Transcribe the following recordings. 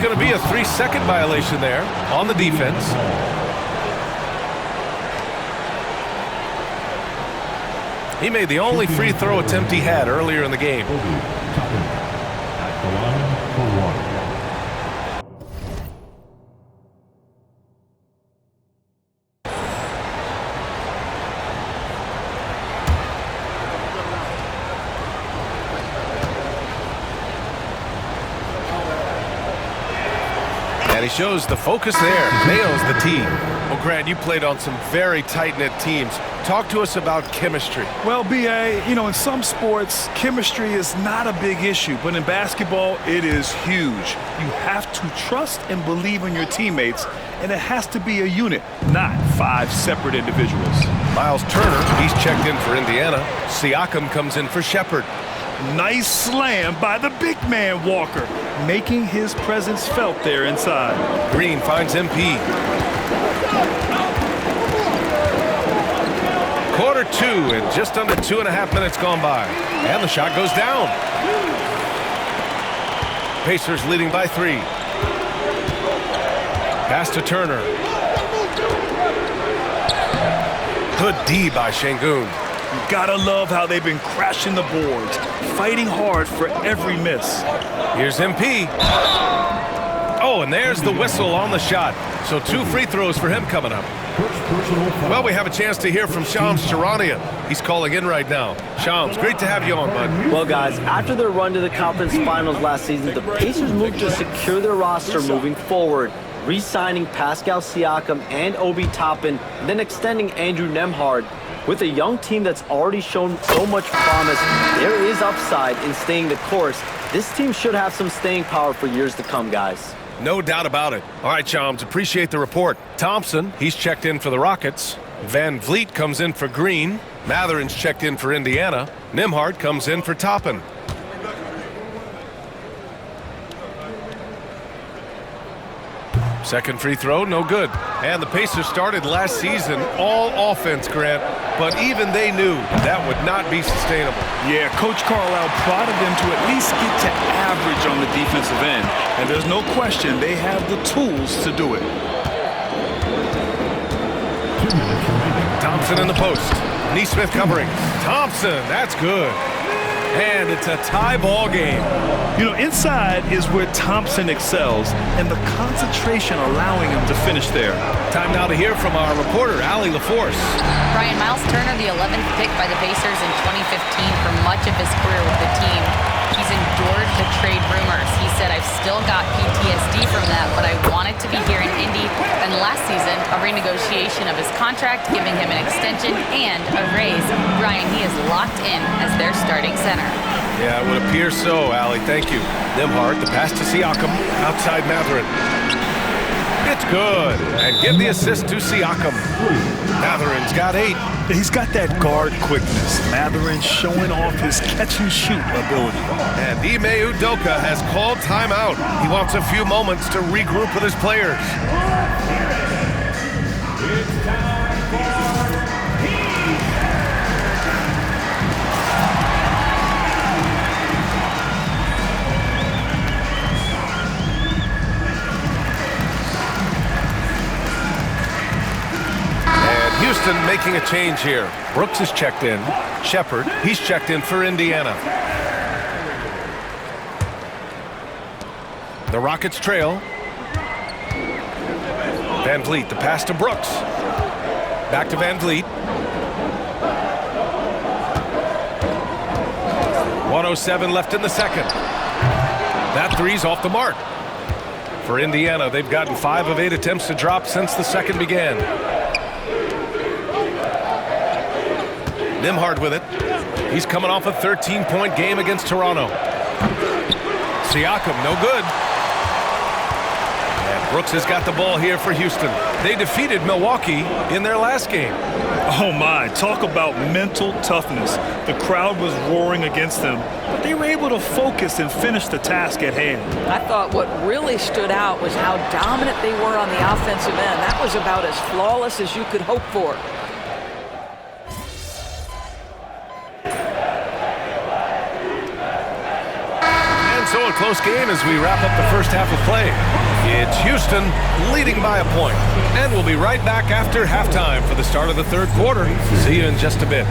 going to be a 3-second violation there on the defense. He made the only free throw attempt he had earlier in the game. And he shows the focus there, nails the team. Well, Grant, you played on some very tight-knit teams. Talk to us about chemistry. Well, B.A., in some sports, chemistry is not a big issue, but in basketball, it is huge. You have to trust and believe in your teammates, and it has to be a unit, not 5 separate individuals. Miles Turner, he's checked in for Indiana. Siakam comes in for Shepherd. Nice slam by the big man Walker, making his presence felt there inside. Green finds MP. Quarter 2 and just under 2.5 minutes gone by. And the shot goes down. Pacers leading by 3. Pass to Turner. Good D by Şengün. You gotta love how they've been crashing the boards, fighting hard for every miss. Here's MP. Oh, and there's the whistle on the shot. So 2 free throws for him coming up. Well, we have a chance to hear from Shams Charania. He's calling in right now. Shams, great to have you on, bud. Well, guys, after their run to the conference finals last season, the Pacers moved to secure their roster moving forward, re-signing Pascal Siakam and Obi Toppin, then extending Andrew Nembhard. With a young team that's already shown so much promise, there is upside in staying the course. This team should have some staying power for years to come, guys. No doubt about it. All right, Shams, appreciate the report. Thompson, he's checked in for the Rockets. Van Vliet comes in for Green. Matherin's checked in for Indiana. Nembhard comes in for Toppin. Second free throw, no good. And the Pacers started last season all offense, Grant, but even they knew that would not be sustainable. Yeah, Coach Carlisle prodded them to at least get to average on the defensive end. And there's no question they have the tools to do it. Thompson in the post. Nesmith covering. Thompson, that's good. And it's a tie ball game. Inside is where Thompson excels, and the concentration allowing him to finish there. Time now to hear from our reporter, Allie LaForce. Brian, Miles Turner, the 11th pick by the Pacers in 2015 for much of his career with the team. He's endured the trade rumors. He said, I've still got PTSD from that, but I wanted to be here in Indy. And last season, a renegotiation of his contract, giving him an extension and a raise. Brian, he is locked in as their starting center. Yeah, it would appear so, Allie. Thank you. Nembhard, the pass to Siakam, outside Mathurin. It's good. And give the assist to Siakam. Matherin's got 8. He's got that guard quickness. Mathurin showing off his catch-and-shoot ability. And Ime Udoka has called timeout. He wants a few moments to regroup with his players. Houston making a change here. Brooks is checked in. Shepherd, he's checked in for Indiana. The Rockets trail. Van Vliet, the pass to Brooks. Back to Van Vliet. 1:07 left in the second. That three's off the mark. For Indiana, they've gotten 5 of 8 attempts to drop since the second began. Nembhard with it. He's coming off a 13-point game against Toronto. Siakam, no good. And Brooks has got the ball here for Houston. They defeated Milwaukee in their last game. Oh my, talk about mental toughness. The crowd was roaring against them, but they were able to focus and finish the task at hand. I thought what really stood out was how dominant they were on the offensive end. That was about as flawless as you could hope for. So a close game as we wrap up the first half of play. It's Houston leading by a point. And we'll be right back after halftime for the start of the third quarter. See you in just a bit.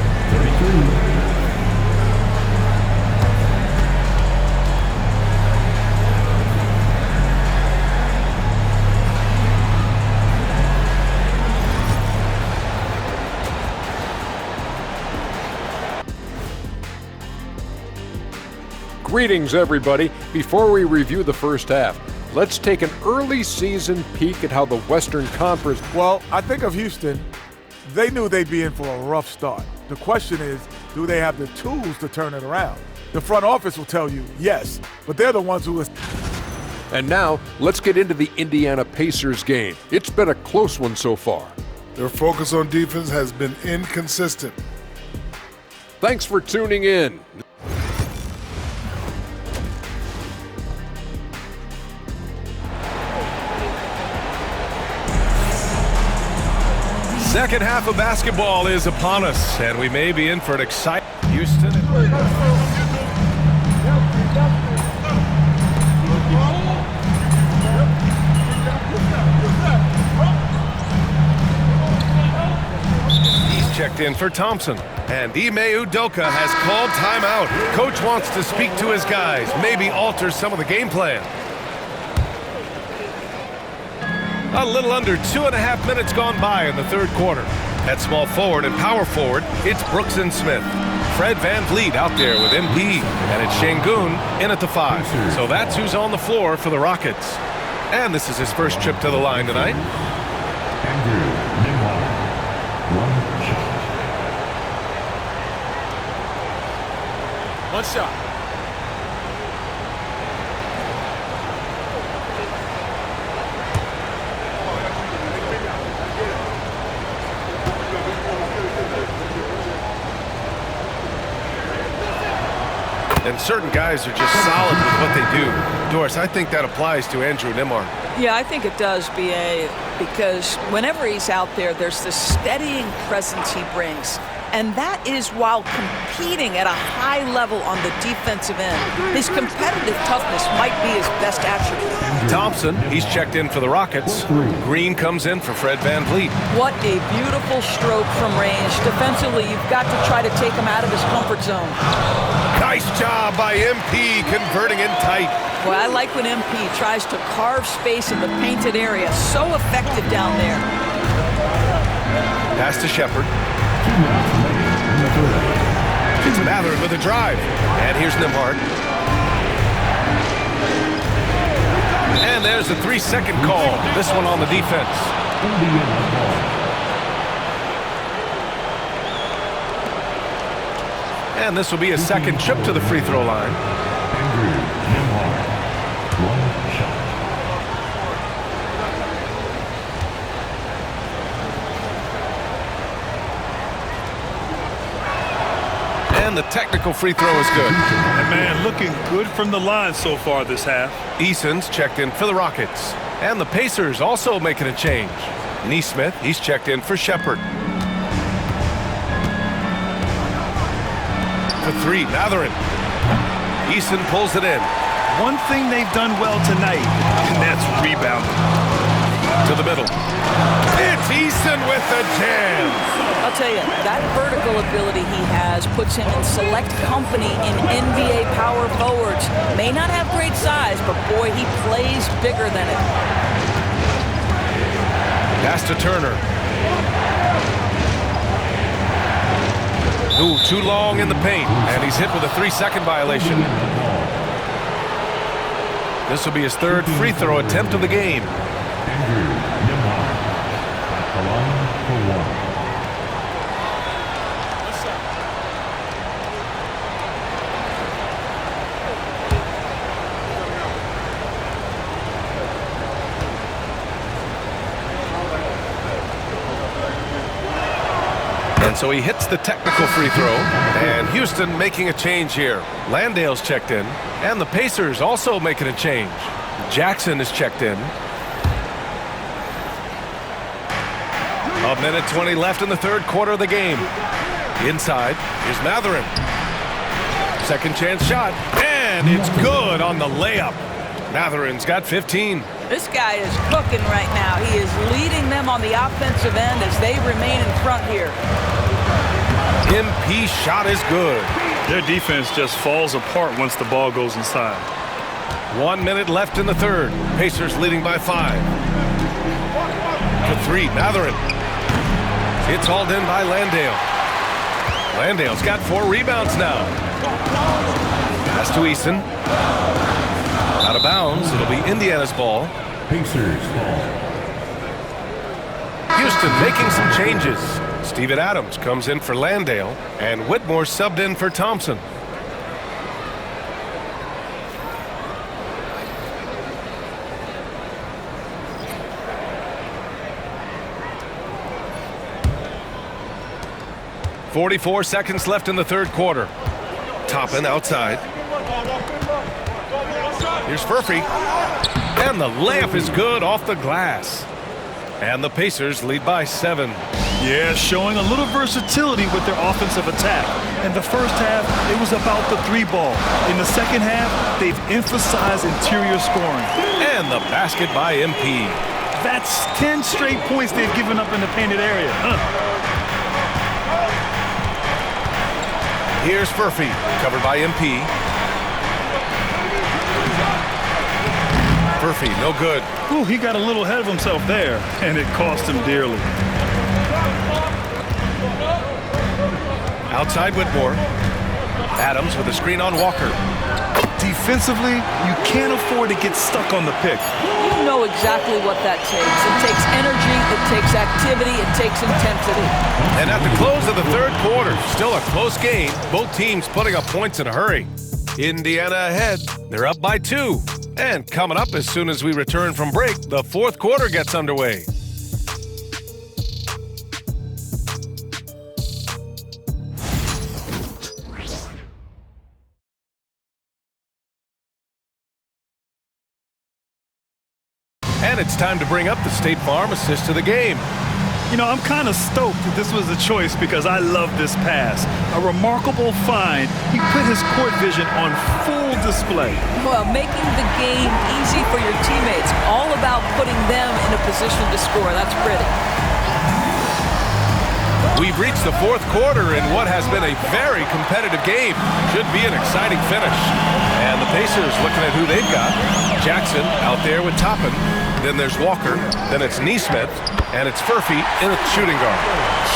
Greetings, everybody. Before we review the first half, let's take an early season peek at how the Western Conference... Well, I think of Houston. They knew they'd be in for a rough start. The question is, do they have the tools to turn it around? The front office will tell you yes, but they're the ones who... And now, let's get into the Indiana Pacers game. It's been a close one so far. Their focus on defense has been inconsistent. Thanks for tuning in. Second half of basketball is upon us, and we may be in for an exciting Houston. He's checked in for Thompson, and Ime Udoka has called timeout. Coach wants to speak to his guys, maybe alter some of the game plan. A little under 2.5 minutes gone by in the third quarter. At small forward and power forward, it's Brooks and Smith. Fred VanVleet out there with MP, and it's Şengün in at the 5. So that's who's on the floor for the Rockets. And this is his first trip to the line tonight. Andrew Nembhard, one shot. One shot. And certain guys are just solid with what they do. Doris, I think that applies to Andrew Nembhard. Yeah, I think it does, B.A., because whenever he's out there, there's this steadying presence he brings. And that is while competing at a high level on the defensive end. His competitive toughness might be his best attribute. Thompson, he's checked in for the Rockets. Green comes in for Fred VanVleet. What a beautiful stroke from range. Defensively, you've got to try to take him out of his comfort zone. Nice job by MP converting in tight. Well, I like when MP tries to carve space in the painted area. So effective down there. Pass to Shepherd. It's Mathurin with a drive. And here's Nembhard. And there's a 3-second call. This one on the defense. And this will be a second trip to the free throw line. Andrew Nembhard, one shot. And the technical free throw is good. And man, looking good from the line so far this half. Eason's checked in for the Rockets. And the Pacers also making a change. Nesmith, he's checked in for Shepherd. For 3, Mathurin. Eason pulls it in. One thing they've done well tonight, and that's rebounding. To the middle. It's Eason with the jam. I'll tell you, that vertical ability he has puts him in select company in NBA power forwards. May not have great size, but boy, he plays bigger than it. Pass to Turner. Ooh, too long in the paint, and he's hit with a 3-second violation. This will be his third free throw attempt of the game. Andrew Nembhard, at the line for one. And so he hits the technical free throw, and Houston making a change here. Landale's checked in, and the Pacers also making a change. Jackson is checked in. A minute 20 left in the third quarter of the game. Inside, here's Mathurin. Second chance shot, and And it's good on the layup. Matherin's got 15. This guy is cooking right now. He is leading them on the offensive end as they remain in front here. MP shot is good. Their defense just falls apart once the ball goes inside. 1 minute left in the third. Pacers leading by 5. To 3, Matherin. It's hauled in by Landale. Landale's got 4 rebounds now. Pass to Eason. Out of bounds. It'll be Indiana's ball. Pacers ball. Houston making some changes. Steven Adams comes in for Landale, and Whitmore subbed in for Thompson. .44 seconds left in the third quarter. Toppin outside. Here's Furphy. And the layup is good off the glass. And the Pacers lead by 7. Yeah, showing a little versatility with their offensive attack. In the first half, it was about the 3-ball. In the second half, they've emphasized interior scoring. And the basket by MP. That's 10 straight points they've given up in the painted area. Here's Furphy, covered by MP. Furphy, no good. Ooh, he got a little ahead of himself there, and it cost him dearly. Outside Whitmore. Adams with a screen on Walker. Defensively, you can't afford to get stuck on the pick. You know exactly what that takes. It takes energy, it takes activity, it takes intensity. And at the close of the third quarter, still a close game. Both teams putting up points in a hurry. Indiana ahead. They're up by 2. And coming up as soon as we return from break, the fourth quarter gets underway. And it's time to bring up the State Farm assist to the game. You know, I'm kind of stoked that this was a choice because I love this pass. A remarkable find. He put his court vision on full display. Well, making the game easy for your teammates. All about putting them in a position to score. That's pretty. We've reached the fourth quarter in what has been a very competitive game. Should be an exciting finish. And the Pacers looking at who they've got. Jackson out there with Toppin. Then there's Walker. Then it's Nesmith. And it's Furphy in a shooting guard.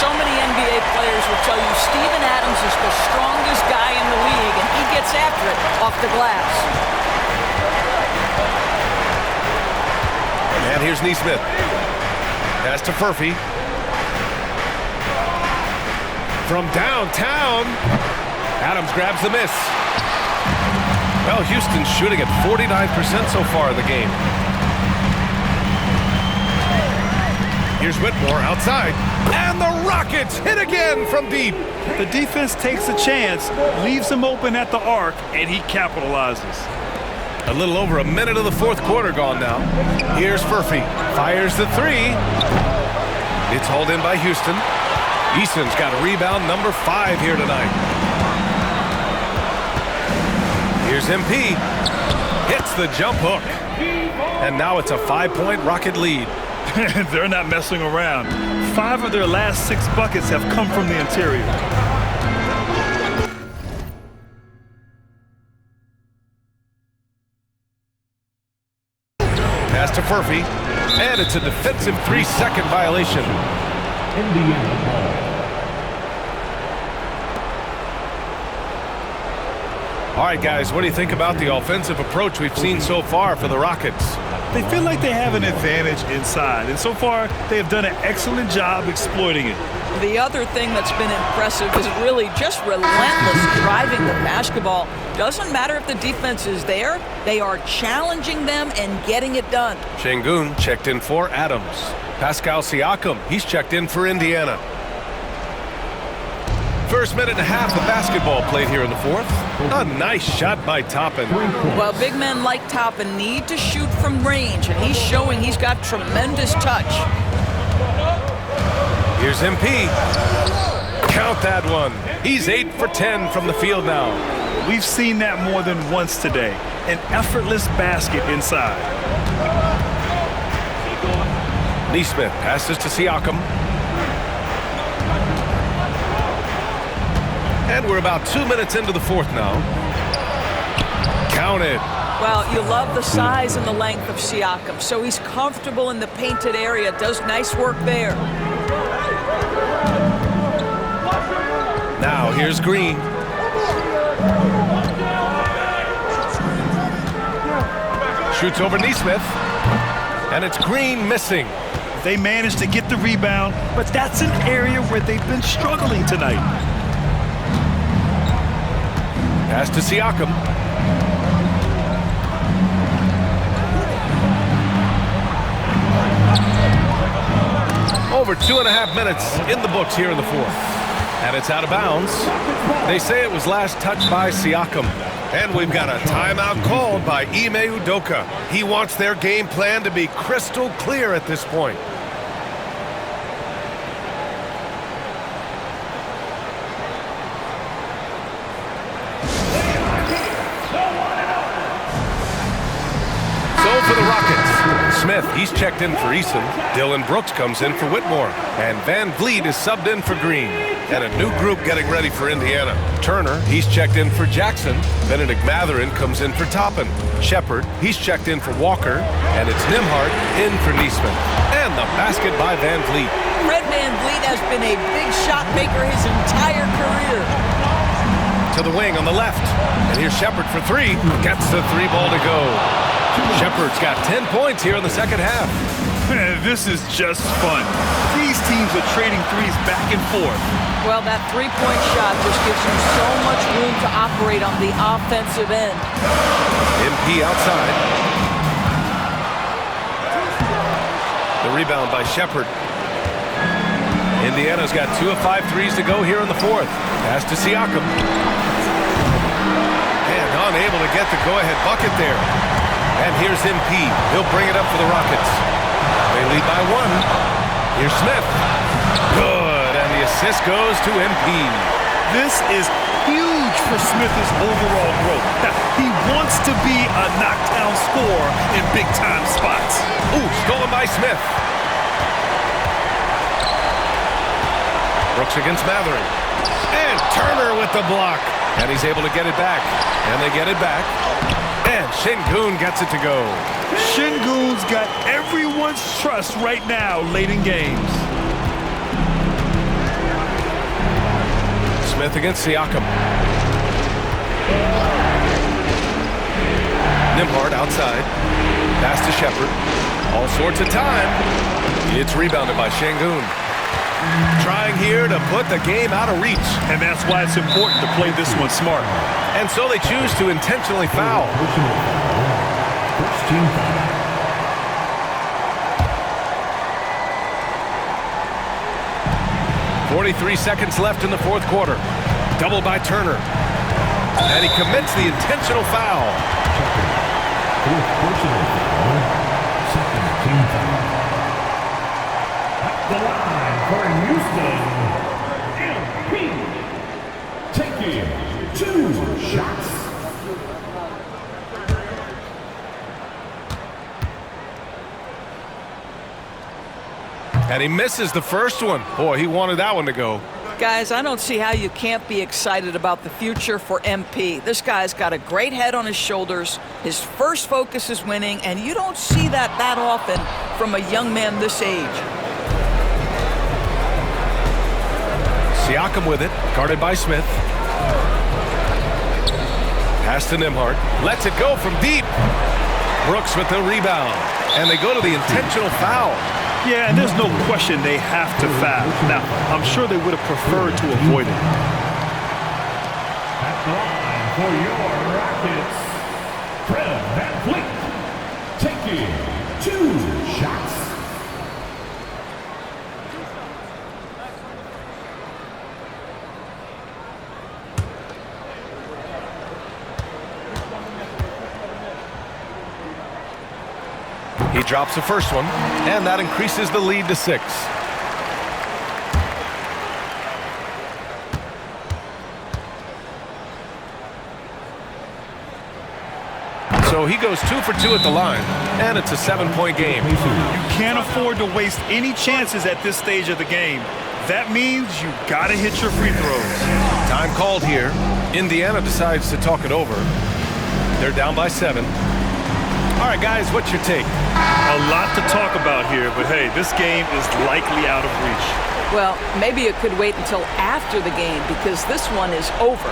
So many NBA players will tell you Steven Adams is the strongest guy in the league, and he gets after it off the glass. And here's Nesmith. Pass to Furphy. From downtown, Adams grabs the miss. Well, Houston's shooting at 49% so far in the game. Here's Whitmore outside. And the Rockets hit again from deep. The defense takes a chance, leaves him open at the arc, and he capitalizes. A little over a minute of the fourth quarter gone now. Here's Furphy. Fires the 3. It's hauled in by Houston. Eason's got a rebound, number 5 here tonight. Here's MP. Hits the jump hook. And now it's a 5-point Rocket lead. They're not messing around. 5 of their last 6 buckets have come from the interior. Pass to Furphy. And it's a defensive 3-second violation. Indiana ball. All right, guys, what do you think about the offensive approach we've seen so far for the Rockets? They feel like they have an advantage inside, and so far they have done an excellent job exploiting it. The other thing that's been impressive is really just relentless driving the basketball. Doesn't matter if the defense is there, they are challenging them and getting it done. Şengün checked in for Adams. Pascal Siakam, he's checked in for Indiana. First minute and a half of basketball played here in the fourth. A nice shot by Toppin. Well, big men like Toppin need to shoot from range, and he's showing he's got tremendous touch. Here's MP. Count that one. He's 8 for 10 from the field now. We've seen that more than once today. An effortless basket inside. Neesmith passes to Siakam. And we're about 2 minutes into the fourth now. Counted. Well, you love the size and the length of Siakam. So he's comfortable in the painted area. Does nice work there. Now here's Green. Shoots over Neesmith. And it's Green missing. They managed to get the rebound, but that's an area where they've been struggling tonight. Pass to Siakam. Over 2.5 minutes in the books here in the fourth. And it's out of bounds. They say it was last touched by Siakam. And we've got a timeout called by Ime Udoka. He wants their game plan to be crystal clear at this point. For the Rockets, Smith, he's checked in for Eason. Dylan Brooks comes in for Whitmore. And Van Vliet is subbed in for Green. And a new group getting ready for Indiana. Turner, he's checked in for Jackson. Benedict Mathurin comes in for Toppin. Shepard, he's checked in for Walker. And it's Nembhard in for Neesmith. And the basket by Van Vliet. Fred Van Vliet has been a big shot maker his entire career. To the wing on the left. And here's Shepard for three. Gets the three ball to go. Shepard's got 10 points here in the second half. Man, this is just fun. These teams are trading threes back and forth. Well, that three-point shot just gives you so much room to operate on the offensive end. MP outside. The rebound by Shepard. Indiana's got 2 of 5 threes to go here in the fourth. Pass to Siakam. And unable to get the go-ahead bucket there. And here's MP. He'll bring it up for the Rockets. They lead by 1. Here's Smith. Good. And the assist goes to MP. This is huge for Smith's overall growth. He wants to be a knockdown scorer in big-time spots. Ooh, stolen by Smith. Brooks against Mathurin. And Turner with the block. And he's able to get it back. And they get it back. And Şengün gets it to go. Şengün's got everyone's trust right now late in games. Smith against Siakam. Nembhard outside. Pass to Shepard. All sorts of time. It's rebounded by Şengün. Trying here to put the game out of reach. And that's why it's important to play this one smart. And so they choose to intentionally foul. First team foul. 43 seconds left in the fourth quarter. Double by Turner. And he commits the intentional foul. Fourth personal foul. Second team foul. At the line for Houston, MP. Taking 2 shots. And he misses the first one. Boy, he wanted that one to go. Guys, I don't see how you can't be excited about the future for MP. This guy's got a great head on his shoulders. His first focus is winning, and you don't see that often from a young man this age. Siakam with it, guarded by Smith. Pass to Nembhard. Lets it go from deep. Brooks with the rebound. And they go to the intentional foul. Yeah, and there's no question they have to foul. Now, I'm sure they would have preferred to avoid it. At the line for your Rockets, Fred VanVleet, taking 2 shots. He drops the first one, and that increases the lead to 6. So he goes 2 for 2 at the line, and it's a 7-point game. You can't afford to waste any chances at this stage of the game. That means you gotta hit your free throws. Time called here. Indiana decides to talk it over. They're down by 7. All right, guys, what's your take? A lot to talk about here, but hey, this game is likely out of reach. Well, maybe it could wait until after the game because this one is over.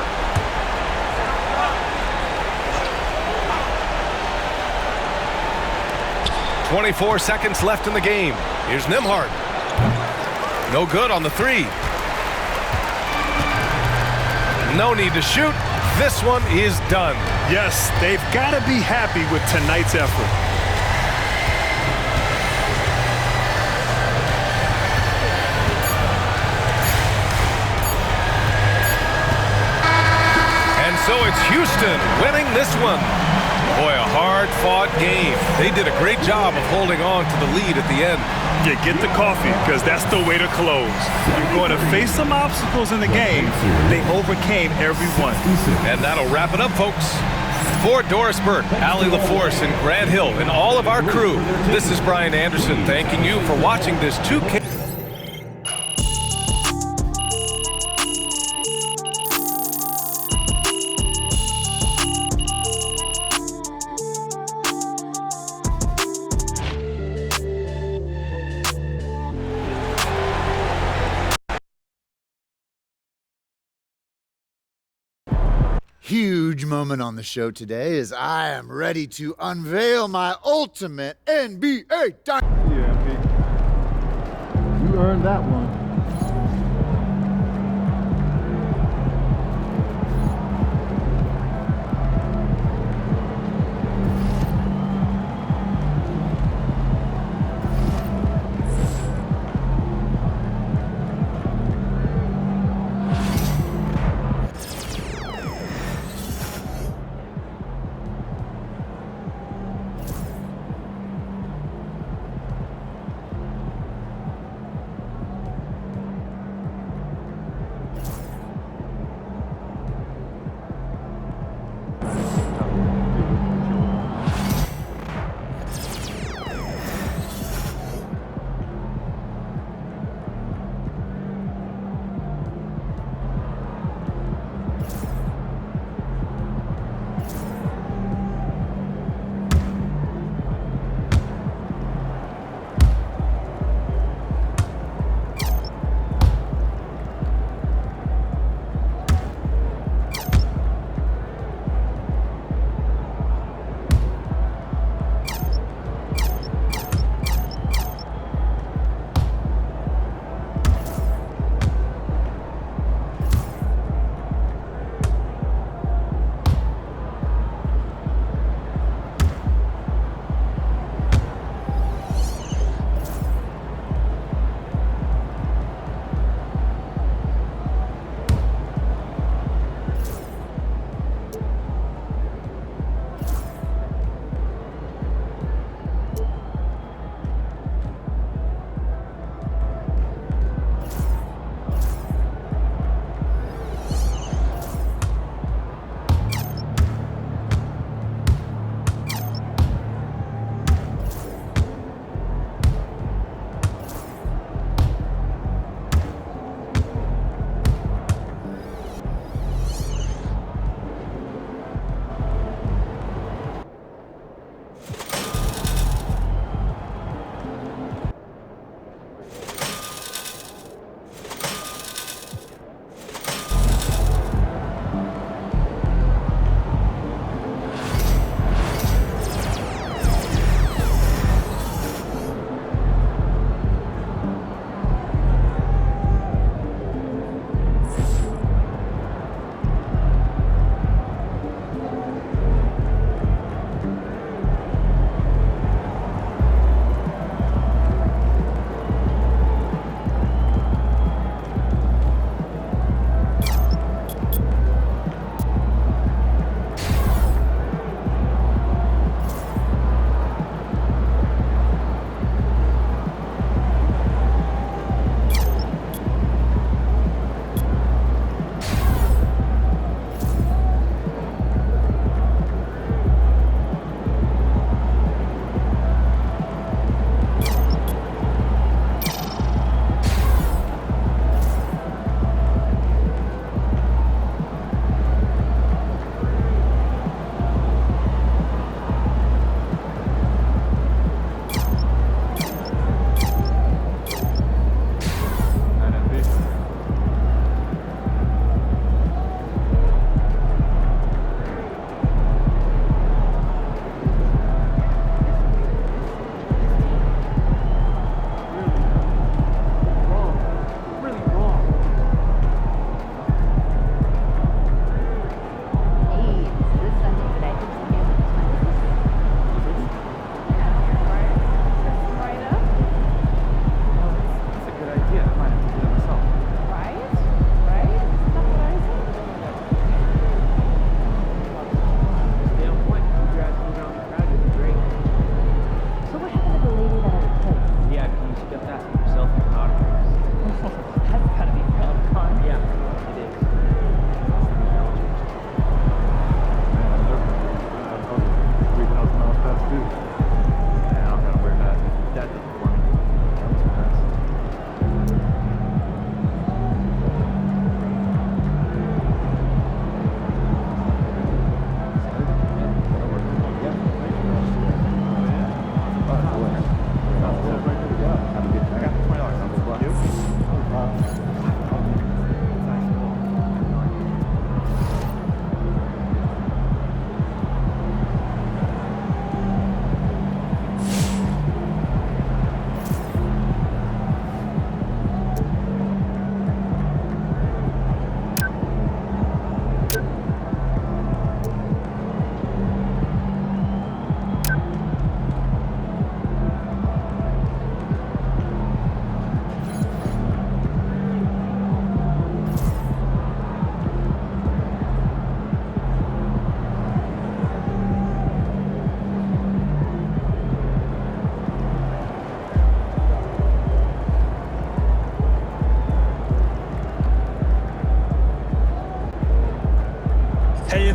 "24 seconds left in the game. Here's Nembhard. No good on the 3. No need to shoot. This one is done. Yes, they've got to be happy with tonight's effort. And so it's Houston winning this one. Boy, a hard-fought game. They did a great job of holding on to the lead at the end. Yeah, get the coffee, because that's the way to close. You're going to face some obstacles in the game. They overcame every one. And that'll wrap it up, folks. For Doris Burke, Allie LaForce, and Grant Hill, and all of our crew, this is Brian Anderson thanking you for watching this 2K. Huge moment on the show today as I am ready to unveil my ultimate NBA dynasty. You earned that one.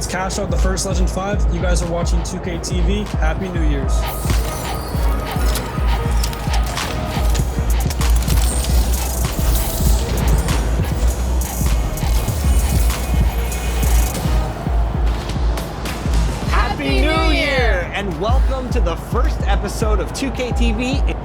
It's Cash Out, the First Legend 5. You guys are watching 2K TV. Happy New Year's. Happy New Year! And welcome to the first episode of 2K TV.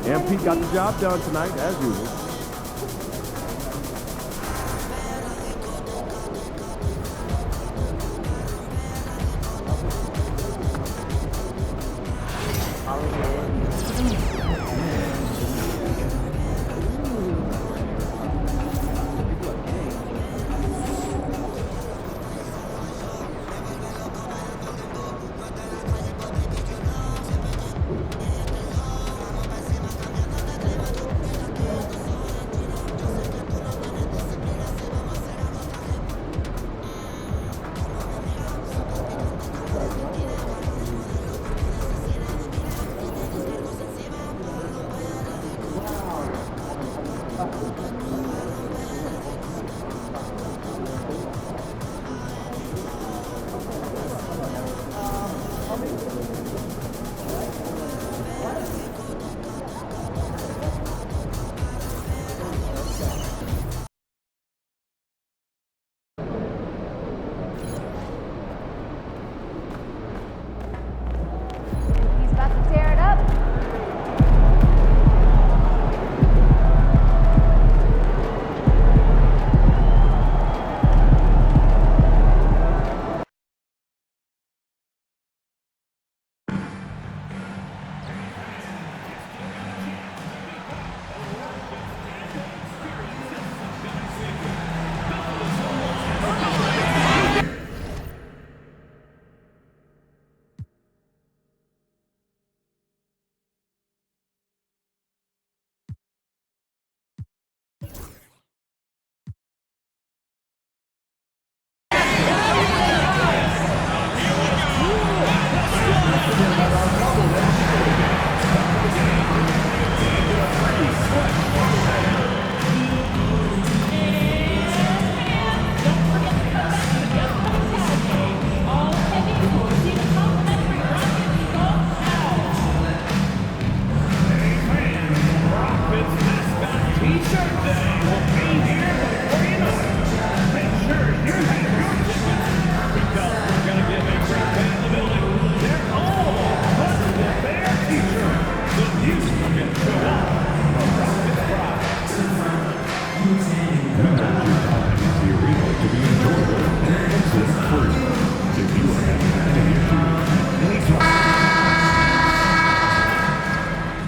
MP got the job done tonight, as usual.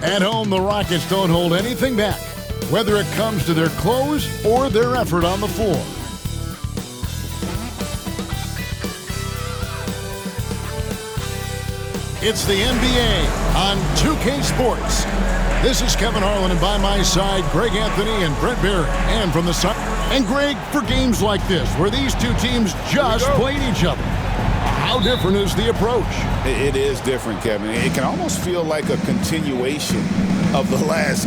At home, the Rockets don't hold anything back, whether it comes to their clothes or their effort on the floor. It's the NBA on 2K Sports. This is Kevin Harlan, and by my side, Greg Anthony and Brent Barry. And from the side, and Greg, for games like this, where these two teams just played each other, how different is the approach? It is different, Kevin. It can almost feel like a continuation of the last.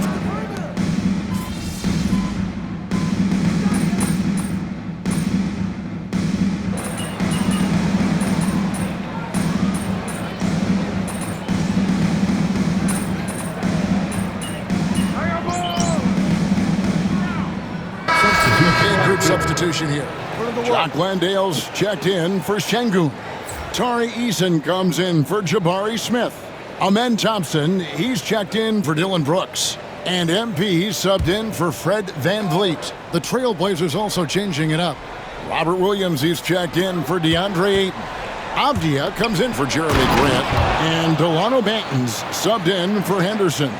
Group substitution here. Jock Landale's checked in for Şengün. Tari Eason comes in for Jabari Smith. Amen Thompson, he's checked in for Dylan Brooks. And MP subbed in for Fred VanVleet. The Trailblazers also changing it up. Robert Williams, he's checked in for DeAndre Ayton. Avdia comes in for Jeremy Grant. And Delano Banton's subbed in for Henderson.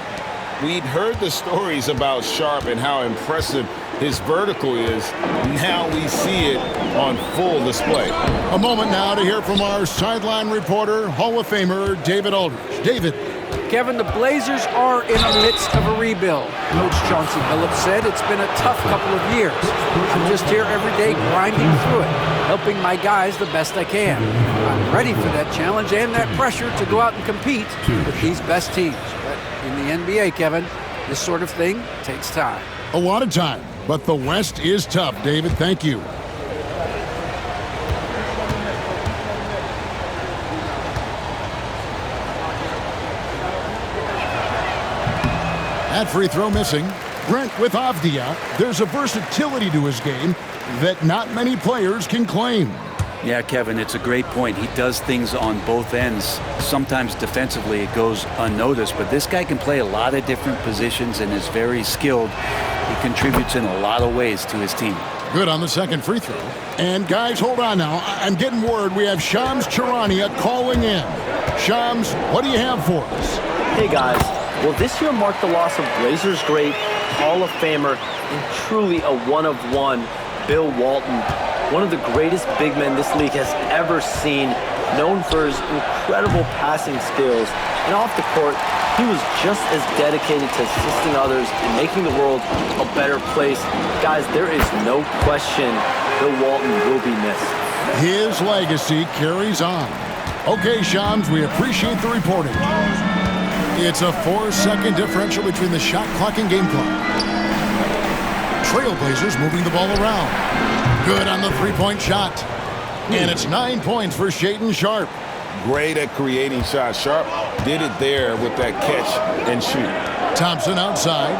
we'd heard the stories about Sharpe and how impressive his vertical is. Now we see it on full display. A moment now to hear from our sideline reporter, Hall of Famer David Aldridge. David. Kevin, the Blazers are in the midst of a rebuild. Coach Chauncey Billups said it's been a tough couple of years. I'm just here every day grinding through it, helping my guys the best I can. I'm ready for that challenge and that pressure to go out and compete with these best teams. But in the NBA, Kevin, this sort of thing takes time. A lot of time, but the West is tough, David. Thank you. That free throw missing. Brent with Avdia. There's a versatility to his game that not many players can claim. Yeah, Kevin, it's a great point. He does things on both ends. Sometimes defensively it goes unnoticed, but this guy can play a lot of different positions and is very skilled. He contributes in a lot of ways to his team. Good on the second free throw. And guys, hold on now. I'm getting word we have Shams Charania calling in. Shams, what do you have for us? Hey guys, well this year marked the loss of Blazers great, Hall of Famer, and truly a one-of-one, Bill Walton. One of the greatest big men this league has ever seen, known for his incredible passing skills. And off the court, he was just as dedicated to assisting others and making the world a better place. Guys, there is no question Bill Walton will be missed. His legacy carries on. Okay, Shams, we appreciate the reporting. It's a 4-second differential between the shot clock and game clock. Trailblazers moving the ball around. Good on the three-point shot. And it's 9 points for Shaedon Sharpe. Great at creating shots. Sharpe did it there with that catch and shoot. Thompson outside.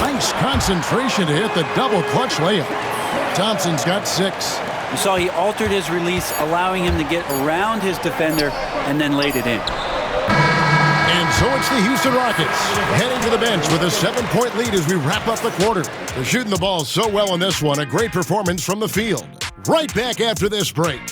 Nice concentration to hit the double clutch layup. Thompson's got 6. You saw he altered his release, allowing him to get around his defender and then laid it in. And so it's the Houston Rockets heading to the bench with a 7-point lead as we wrap up the quarter. They're shooting the ball so well in this one. A great performance from the field. Right back after this break.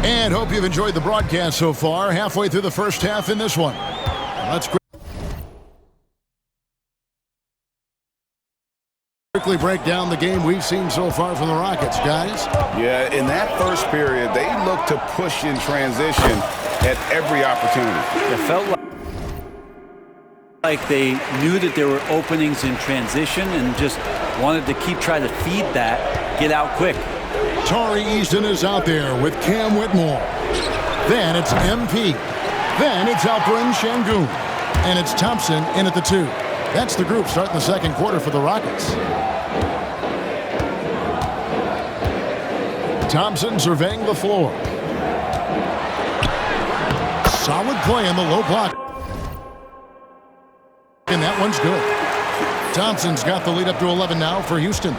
And hope you've enjoyed the broadcast so far. Halfway through the first half in this one. Let's quickly break down the game we've seen so far from the Rockets, guys. Yeah, in that first period, they looked to push in transition at every opportunity. It felt like they knew that there were openings in transition and just wanted to keep trying to feed that, get out quick. Tari Eason is out there with Cam Whitmore. Then it's MP. Then it's Alperen Sengun. And it's Thompson in at the 2. That's the group starting the second quarter for the Rockets. Thompson surveying the floor. Solid play in the low block. And that one's good. Thompson's got the lead up to 11 now for Houston.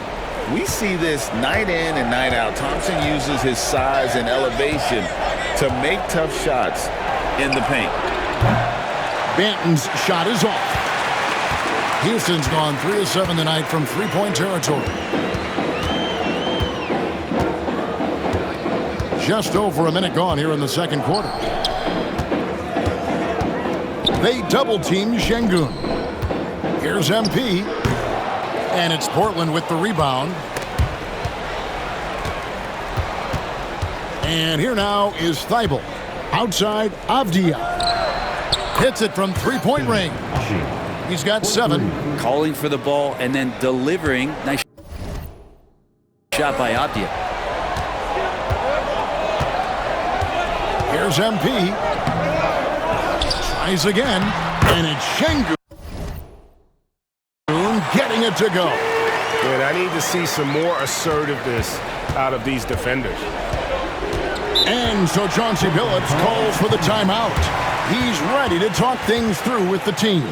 We see this night in and night out. Thompson uses his size and elevation to make tough shots in the paint. Banton's shot is off. Houston's gone 3 of 7 tonight from three-point territory. Just over a minute gone here in the second quarter. They double-team Sengun. Here's MP. And it's Portland with the rebound. And here now is Thibault. Outside, Avdia. Hits it from three-point range. He's got 7. Calling for the ball and then delivering. Nice shot by Avdia. Here's MP. Tries again. And it's Sengun getting it to go. And I need to see some more assertiveness out of these defenders. And so Chauncey Billups calls for the timeout. He's ready to talk things through with the team.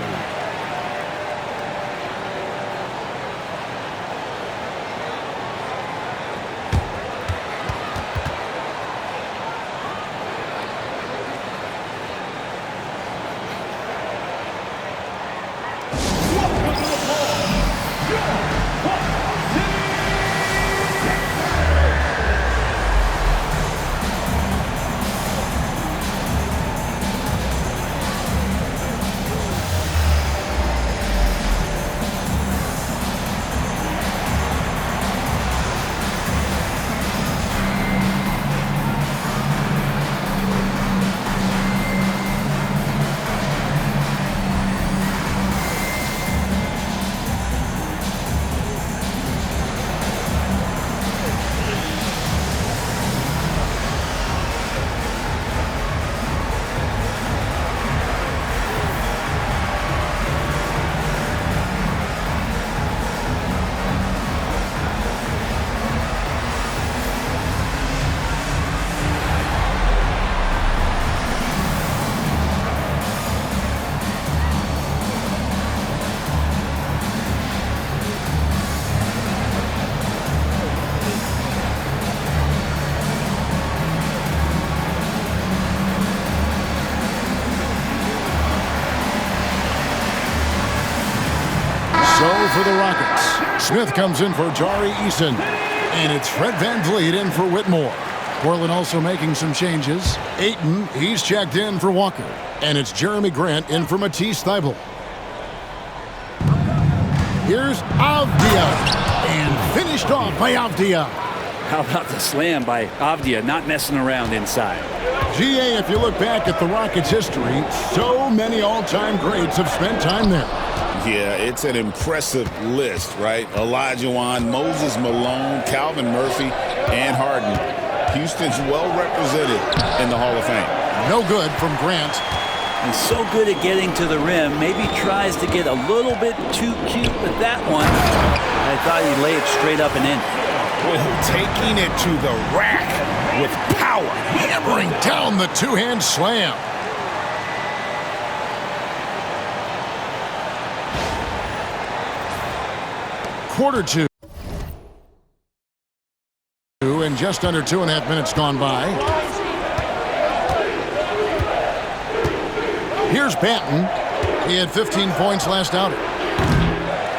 Smith comes in for Tari Eason. And it's Fred VanVleet in for Whitmore. Portland also making some changes. Ayton, he's checked in for Walker. And it's Jeremy Grant in for Matisse Thybulle. Here's Avdia. And finished off by Avdia. How about the slam by Avdia, not messing around inside. GA, if you look back at the Rockets' history, so many all-time greats have spent time there. Yeah, it's an impressive list, right? Olajuwon, Moses Malone, Calvin Murphy, and Harden. Houston's well represented in the Hall of Fame. No good from Grant. He's so good at getting to the rim. Maybe tries to get a little bit too cute with that one. I thought he'd lay it straight up and in. Taking it to the rack with power. Hammering down the two-hand slam. Quarter two. And just under 2.5 minutes gone by. Here's Banton. He had 15 points last outing.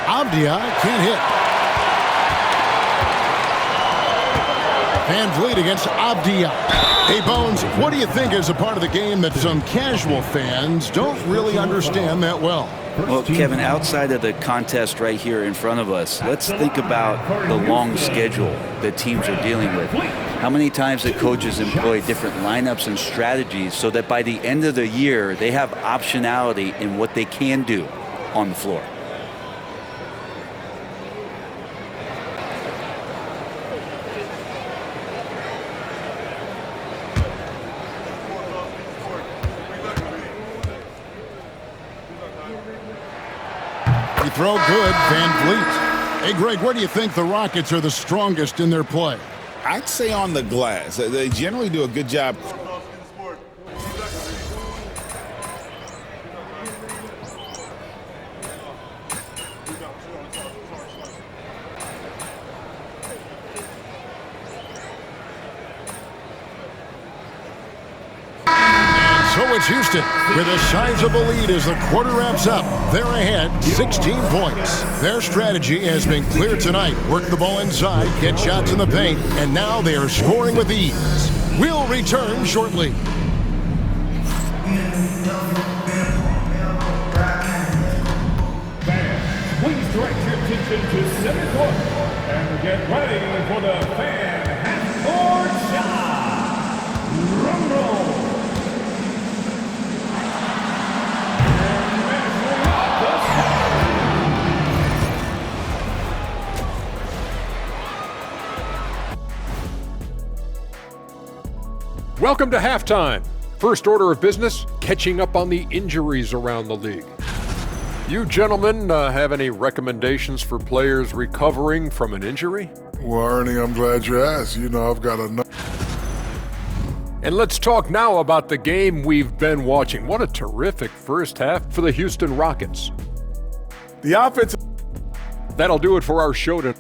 Avdia can't hit. VanVleet against Avdia. Hey, Bones, what do you think is a part of the game that some casual fans don't really understand that well? Well, Kevin, outside of the contest right here in front of us, let's think about the long schedule that teams are dealing with. How many times the coaches employ different lineups and strategies so that by the end of the year, they have optionality in what they can do on the floor. Throw good, VanVleet. Hey, Greg, where do you think the Rockets are the strongest in their play? I'd say on the glass. They generally do a good job. So it's Houston with a sizable lead as the quarter wraps up. They're ahead 16 points. Their strategy has been clear tonight. Work the ball inside, get shots in the paint, and now they are scoring with ease. We'll return shortly. Fans, please direct your attention to center court and get ready for the fan half-court shot. Rumble. Welcome to halftime. First order of business, catching up on the injuries around the league. You gentlemen have any recommendations for players recovering from an injury? Well, Ernie, I'm glad you asked. You know, I've got enough. And let's talk now about the game we've been watching. What a terrific first half for the Houston Rockets. The offense. That'll do it for our show tonight.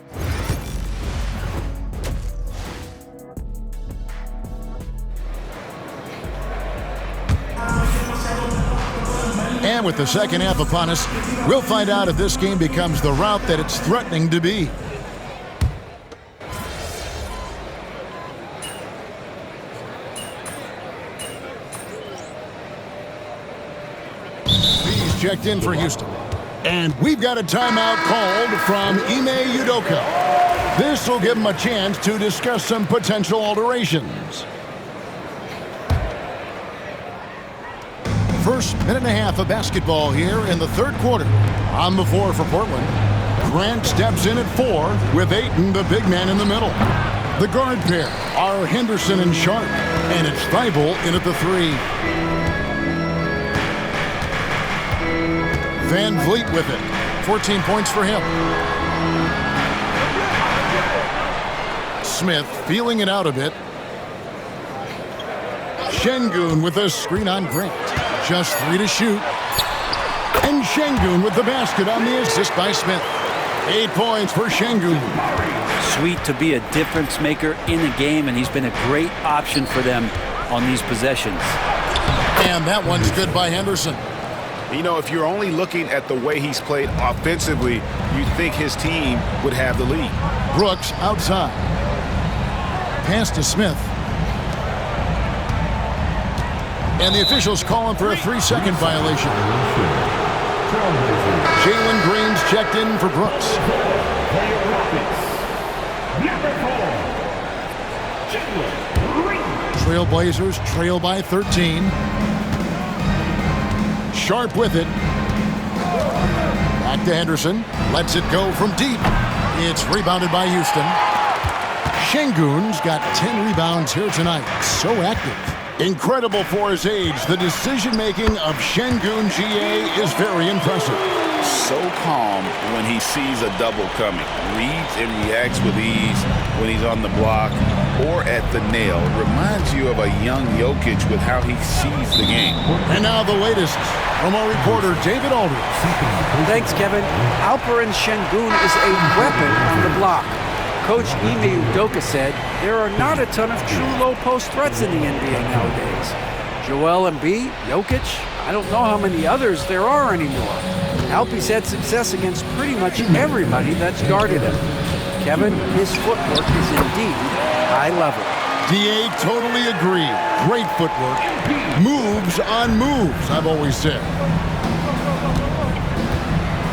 And with the second half upon us, we'll find out if this game becomes the route that it's threatening to be. He's checked in for Houston. And we've got a timeout called from Ime Udoka. This will give him a chance to discuss some potential alterations. First minute and a half of basketball here in the third quarter. On the floor for Portland. Grant steps in at 4 with Ayton, the big man, in the middle. The guard pair are Henderson and Sharp. And it's Thybulle in at the 3. VanVleet with it. 14 points for him. Smith feeling it out a bit. Şengün with a screen on Grant. Just 3 to shoot. And Şengün with the basket on the assist by Smith. 8 points for Şengün. Sweet to be a difference maker in the game, and he's been a great option for them on these possessions. And that one's good by Henderson. You know, if you're only looking at the way he's played offensively, you'd think his team would have the lead. Brooks outside. Pass to Smith. And the officials calling for a 3-second violation. Jalen Green's checked in for Brooks. Trailblazers trail by 13. Sharp with it. Back to Henderson. Lets it go from deep. It's rebounded by Houston. Şengün's got 10 rebounds here tonight. So active. Incredible for his age. The decision-making of Şengün GA is very impressive. So calm when he sees a double coming. Reads and reacts with ease when he's on the block or at the nail. Reminds you of a young Jokic with how he sees the game. And now the latest from our reporter, David Aldridge. Thanks, Kevin. Alperen Şengün is a weapon on the block. Coach Ime Udoka said there are not a ton of true low-post threats in the NBA nowadays. Joel Embiid, Jokic, I don't know how many others there are anymore. Alpe's had success against pretty much everybody that's guarded him. Kevin, his footwork is indeed high level. DA totally agree. Great footwork. Moves on moves, I've always said.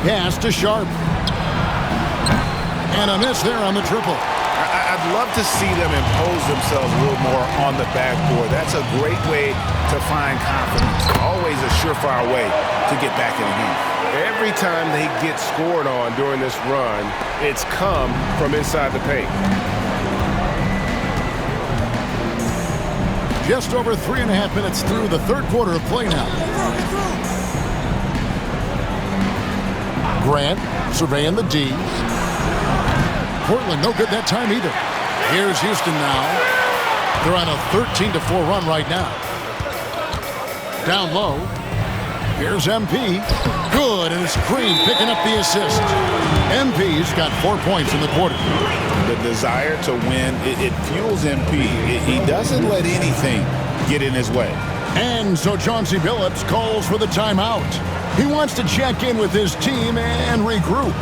Pass to Sharp. And a miss there on the triple. I'd love to see them impose themselves a little more on the backboard. That's a great way to find confidence. Always a surefire way to get back in the game. Every time they get scored on during this run, it's come from inside the paint. Just over 3.5 minutes through the third quarter of play now. Grant surveying the D. Portland no good that time either. Here's Houston now. They're on a 13-4 run right now. Down low. Here's MP. Good, and it's Green picking up the assist. MP's got 4 points in the quarter. The desire to win, it fuels MP. He doesn't let anything get in his way. And so Chauncey Billups calls for the timeout. He wants to check in with his team and regroup.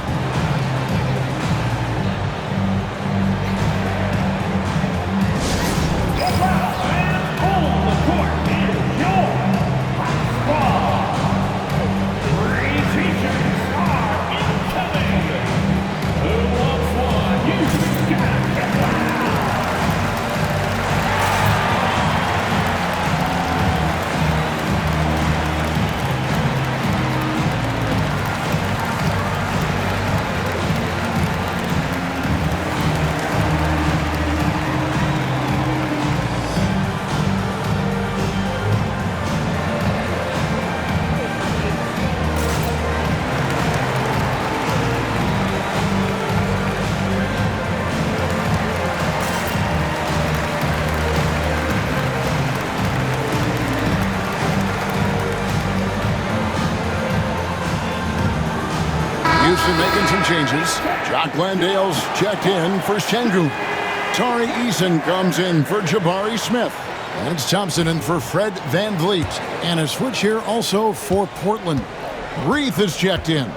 Making some changes. Jock Landale's checked in for Şengün. Tari Eason comes in for Jabari Smith. And it's Thompson in for Fred VanVleet. And a switch here also for Portland. Reith is checked in.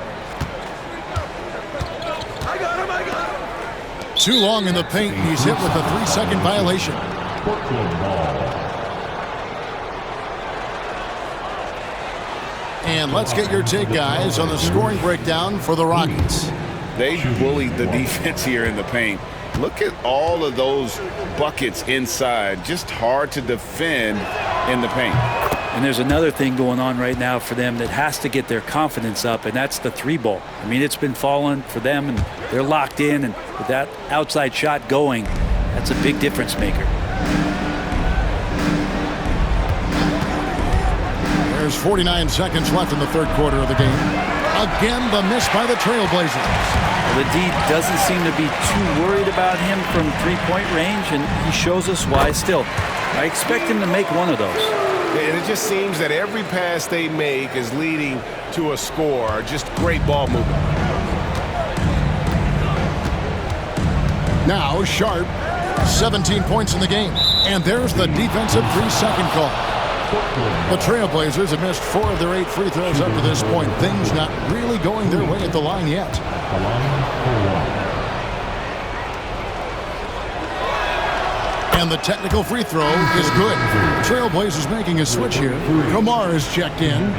I got him. Too long in the paint. He's hit with a 3-second violation. Portland ball. And let's get your take, guys, on the scoring breakdown for the Rockets. They bullied the defense here in the paint. Look at all of those buckets inside. Just hard to defend in the paint. And there's another thing going on right now for them that has to get their confidence up, and that's the 3-ball. I mean, it's been falling for them, and they're locked in, and with that outside shot going, that's a big difference maker. There's 49 seconds left in the third quarter of the game. Again, the miss by the Trailblazers. The D doesn't seem to be too worried about him from three-point range, and he shows us why still. I expect him to make one of those. And it just seems that every pass they make is leading to a score. Just great ball movement. Now Sharp, 17 points in the game. And there's the defensive 3-second call. The Trailblazers have missed 4 of their 8 free throws up to this point. Things not really going their way at the line yet. And the technical free throw is good. Trailblazers making a switch here. Kumar is checked in.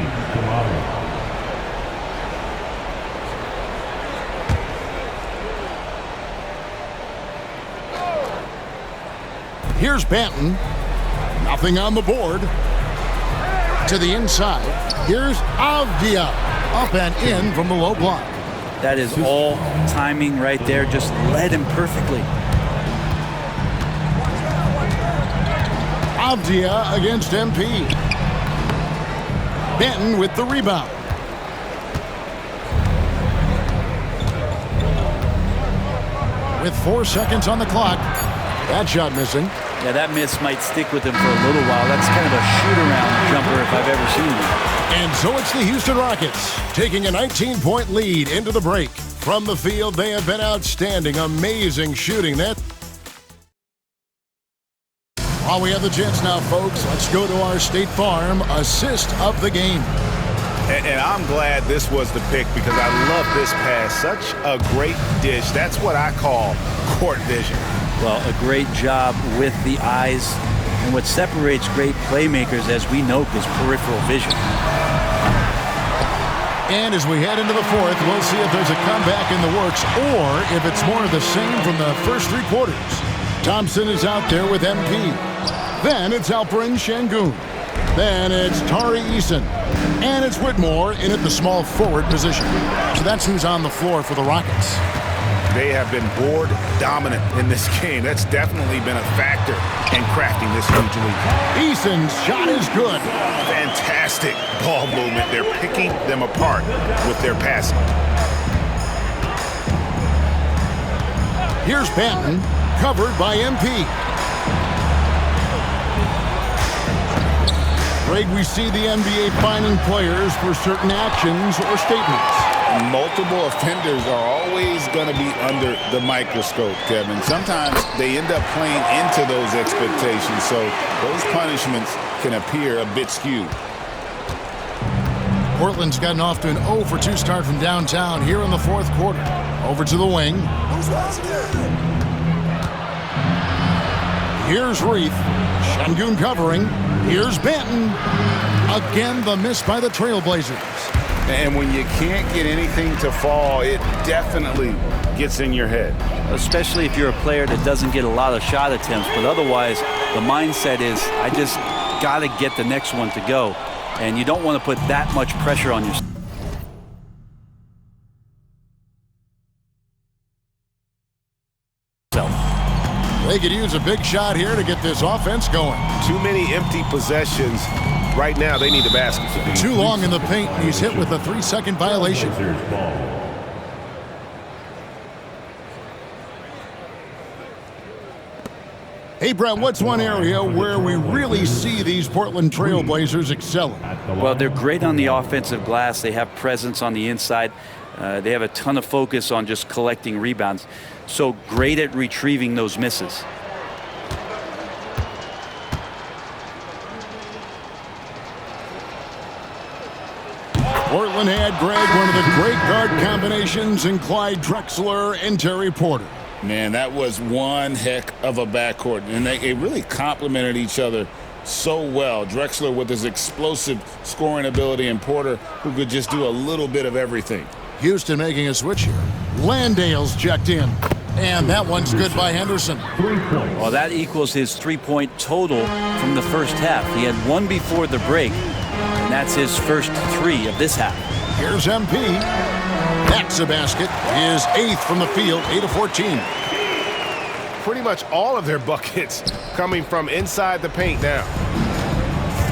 Here's Banton. Nothing on the board. To the inside. Here's Avdia. Up and in from the low block. That is all timing right there. Just led him perfectly. Avdia against MP. Benton with the rebound. With 4 seconds on the clock. That shot missing. Yeah, that miss might stick with him for a little while. That's kind of a shoot-around jumper if I've ever seen it. And so it's the Houston Rockets taking a 19-point lead into the break. From the field, they have been outstanding. Amazing shooting. While we have the chance now, folks, let's go to our State Farm assist of the game. And I'm glad this was the pick because I love this pass. Such a great dish. That's what I call court vision. Well, a great job with the eyes. And what separates great playmakers, as we know, is peripheral vision. And as we head into the fourth, we'll see if there's a comeback in the works or if it's more of the same from the first 3 quarters. Thompson is out there with MP. Then it's Alperen Sengun. Then it's Tari Eason. And it's Whitmore in at the small forward position. So that's who's on the floor for the Rockets. They have been board dominant in this game. That's definitely been a factor in crafting this huge lead. Eason's shot is good. Fantastic ball movement. They're picking them apart with their passing. Here's Banton, covered by MP. Greg, we see the NBA fining players for certain actions or statements. Multiple offenders are always going to be under the microscope, Kevin. Sometimes they end up playing into those expectations, so those punishments can appear a bit skewed. Portland's gotten off to an 0 for 2 start from downtown here in the 4th quarter. Over to the wing. Here's Reith. Sengun covering. Here's Banton. Again, the miss by the Trailblazers. And when you can't get anything to fall, it definitely gets in your head. Especially if you're a player that doesn't get a lot of shot attempts. But otherwise, the mindset is, I just got to get the next one to go. And you don't want to put that much pressure on yourself. They could use a big shot here to get this offense going. Too many empty possessions. Right now, they need the basket. Too long in the paint. He's hit with a 3-second violation. Hey, Brett, what's one area where we really see these Portland Trailblazers excelling? Well, they're great on the offensive glass. They have presence on the inside. They have a ton of focus on just collecting rebounds. So great at retrieving those misses. Portland had, Greg, one of the great guard combinations in Clyde Drexler and Terry Porter. Man, that was one heck of a backcourt, and they really complemented each other so well. Drexler with his explosive scoring ability and Porter who could just do a little bit of everything. Houston making a switch here. Landale's checked in. And that one's good by Henderson. Well, that equals his 3-point total from the first half. He had 1 before the break, and that's his first 3 of this half. Here's MP. That's a basket. His 8th from the field, 8 of 14. Pretty much all of their buckets coming from inside the paint now.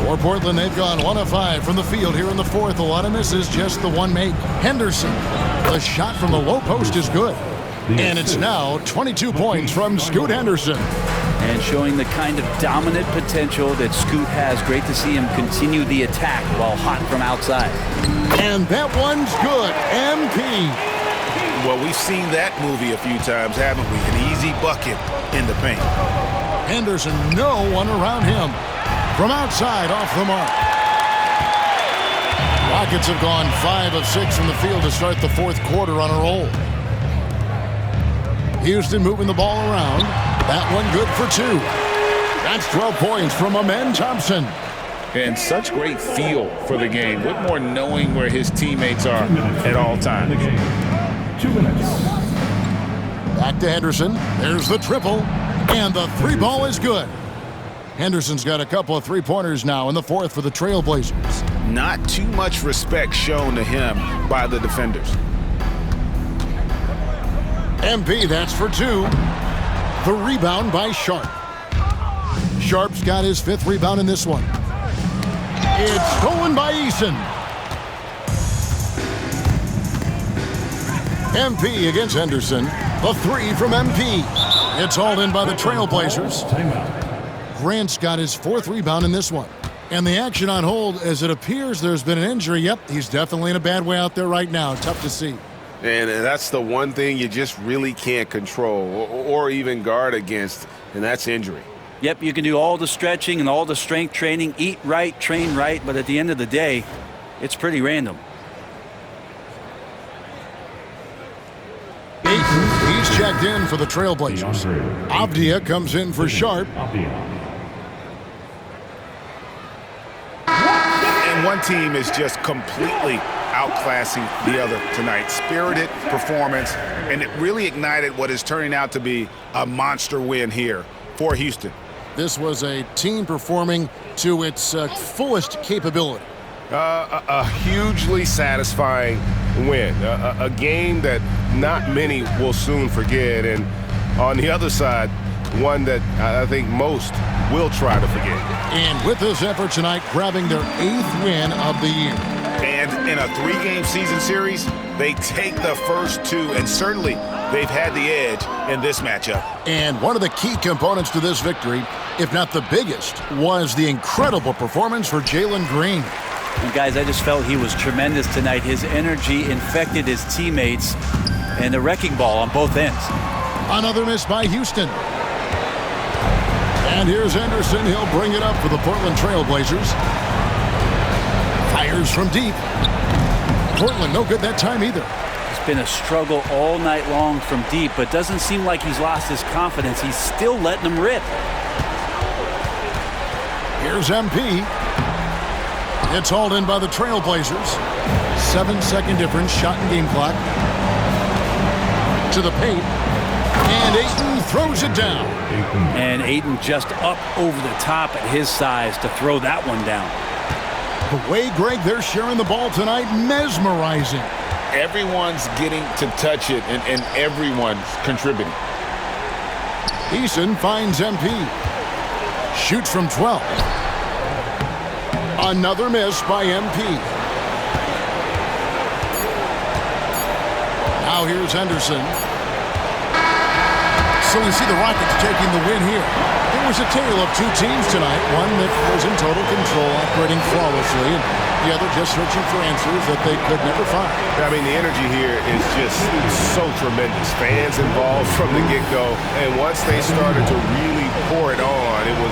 For Portland, they've gone 1 of 5 from the field here in the 4th. A lot of misses, just the 1 make. Henderson, the shot from the low post is good. And it's now 22 points from Scoot Henderson. And showing the kind of dominant potential that Scoot has. Great to see him continue the attack while hot from outside. And that one's good. MP. Well, we've seen that movie a few times, haven't we? An easy bucket in the paint. Henderson, no one around him. From outside, off the mark. Rockets have gone 5 of 6 from the field to start the fourth quarter on a roll. Houston moving the ball around. That one good for 2. That's 12 points from Amen Thompson. And such great feel for the game. Whitmore knowing where his teammates are at all times. 2 minutes. Back to Henderson. There's the triple. And the 3 ball is good. Henderson's got a couple of 3-pointers now in the fourth for the Trailblazers. Not too much respect shown to him by the defenders. MP, that's for 2. The rebound by Sharp. Sharp's got his 5th rebound in this one. It's stolen by Eason. MP against Henderson. The 3 from MP. It's hauled in by the Trailblazers. Grant's got his 4th rebound in this one. And the action on hold as it appears there's been an injury. Yep, he's definitely in a bad way out there right now. Tough to see. And that's the one thing you just really can't control or even guard against, and that's injury. Yep, you can do all the stretching and all the strength training, eat right, train right, but at the end of the day, it's pretty random. He's checked in for the Trailblazers. Avdia comes in for Sharp. And one team is just completely outclassing the other tonight. Spirited performance, and it really ignited what is turning out to be a monster win here for Houston. This was a team performing to its fullest capability. A hugely satisfying win. A game that not many will soon forget. And on the other side, one that I think most will try to forget. And with this effort tonight, grabbing their 8th win of the year. And in a 3-game season series, they take the first 2, and certainly they've had the edge in this matchup. And one of the key components to this victory, if not the biggest, was the incredible performance for Jalen Green. And guys, I just felt he was tremendous tonight. His energy infected his teammates, and a wrecking ball on both ends. Another miss by Houston. And here's Henderson. He'll bring it up for the Portland Trailblazers. Fires from deep. Portland no good that time either. It's been a struggle all night long from deep, but doesn't seem like he's lost his confidence. He's still letting them rip. Here's MP. It's hauled in by the Trailblazers. 7-second difference, shot and game clock. To the paint. And Ayton throws it down. And Ayton just up over the top at his size to throw that one down. The way, Greg, they're sharing the ball tonight, mesmerizing. Everyone's getting to touch it, and everyone's contributing. Eason finds MP. Shoots from 12. Another miss by MP. Now here's Henderson. So we see the Rockets taking the win here. It was a tale of 2 teams tonight. One that was in total control, operating flawlessly, and the other just searching for answers that they could never find. I mean, the energy here is just so tremendous. Fans involved from the get-go, and once they started to really pour it on, it was